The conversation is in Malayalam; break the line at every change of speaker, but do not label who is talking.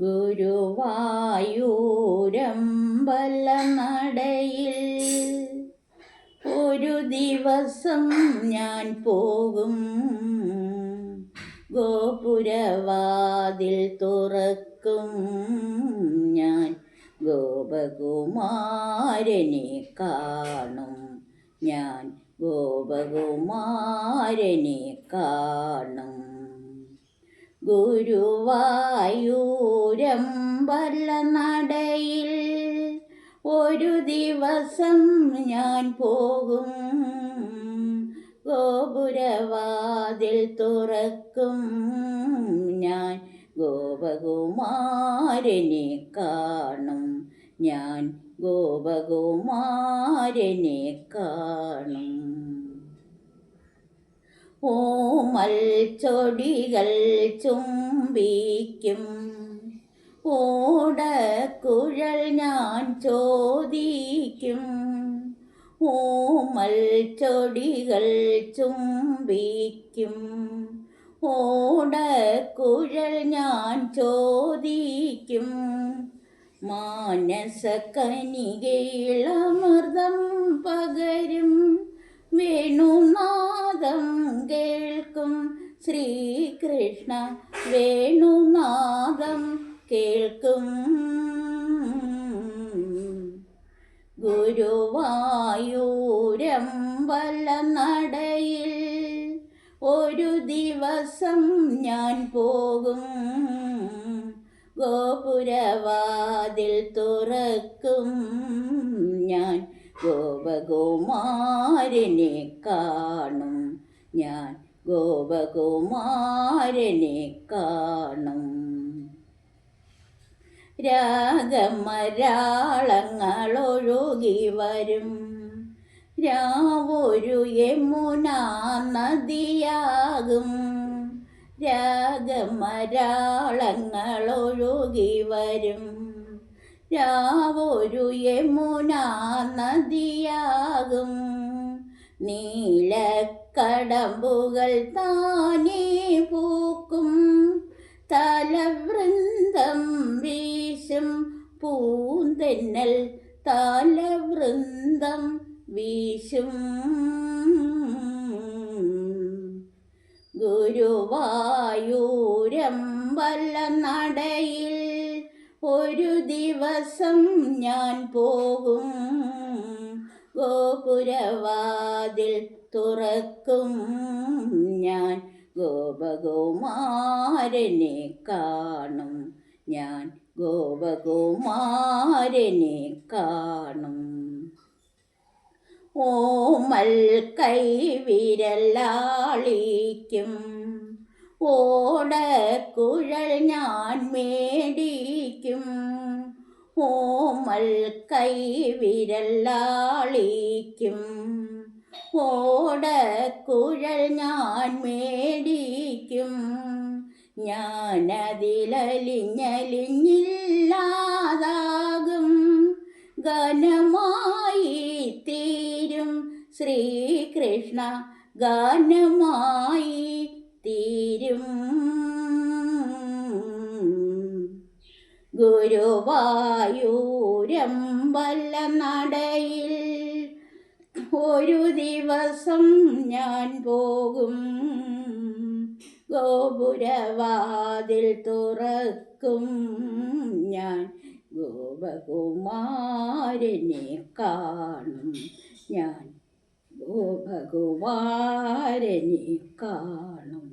ഗുരുവായൂരമ്പലനടയിൽ ഒരു ദിവസം ഞാൻ പോകും. ഗോപുരവാതിൽ തുറക്കും ഞാൻ, ഗോപകുമാരനെ കാണും ഞാൻ, ഗോപകുമാരനെ കാണും. ഗുരുവായൂരമ്പലനടയിൽ ഒരു ദിവസം ഞാൻ പോകും. ഗോപുരവാതിൽ തുറക്കും ഞാൻ, ഗോപകുമാരനെ കാണും ഞാൻ, ഗോപകുമാരനെ കാണും. ഓമൽ ചൊടികൾ ചുംബിക്കും, ഓടക്കുഴൽ ഞാൻ ചോദിക്കും. ഓമൽ ചൊടികൾ ചുംബിക്കും, ഓടക്കുഴൽ ഞാൻ ചോദിക്കും. മാനസകനികയിളമൃതം പകരും വേണുനാദം കേൾക്കും ശ്രീകൃഷ്ണ, വേണുനാദം കേൾക്കും. ഗുരുവായൂരമ്പലനടയിൽ ഒരു ദിവസം ഞാൻ പോകും. ഗോപുരവാതിൽ തുറക്കും ഞാൻ, ഗോപകുമാരനെ കാണും ഞാൻ, ഗോപകുമാരനെ കാണും. രാഗമരാളങ്ങളൊഴുകി വരും രാവൊരു യമുനാ നദിയാകും. രാഗമരാളങ്ങളൊഴുകി വരും രാവൊരു യമുനാ നദിയാകും. നീലക്കടമ്പുകൾ താനേ പൂക്കും, താലവൃന്ദം വീശും പൂന്തെന്നൽ, താലവൃന്ദം വീശും. ഗുരുവായൂരമ്പലനടയിൽ ഒരു ദിവസം ഞാൻ പോകും. ഗോപുരവാതിൽ തുറക്കും ഞാൻ, ഗോപകുമാരനെ കാണും ഞാൻ, ഗോപകുമാരനെ കാണും. ഓമൽ കൈവിരലാളിക്കും, ഓടക്കുഴൽ ഞാൻ മേടിക്കും. ഓമൽ കൈവിരലാളിക്കും, ഓടക്കുഴൽ ഞാൻ മേടിക്കും. ഞാനതിലലിഞ്ഞലിഞ്ഞില്ലാതാകും, ഗാനമായി തീരും ശ്രീകൃഷ്ണ, ഗാനമായി തീരും. ഗുരുവായൂരമ്പലനടയിൽ ഒരു ദിവസം ഞാൻ പോകും. ഗോപുരവാതിൽ തുറക്കും ഞാൻ, ഗോപകുമാരനെ കാണും ഞാൻ, ഗോപകുമാരനെ കാണും.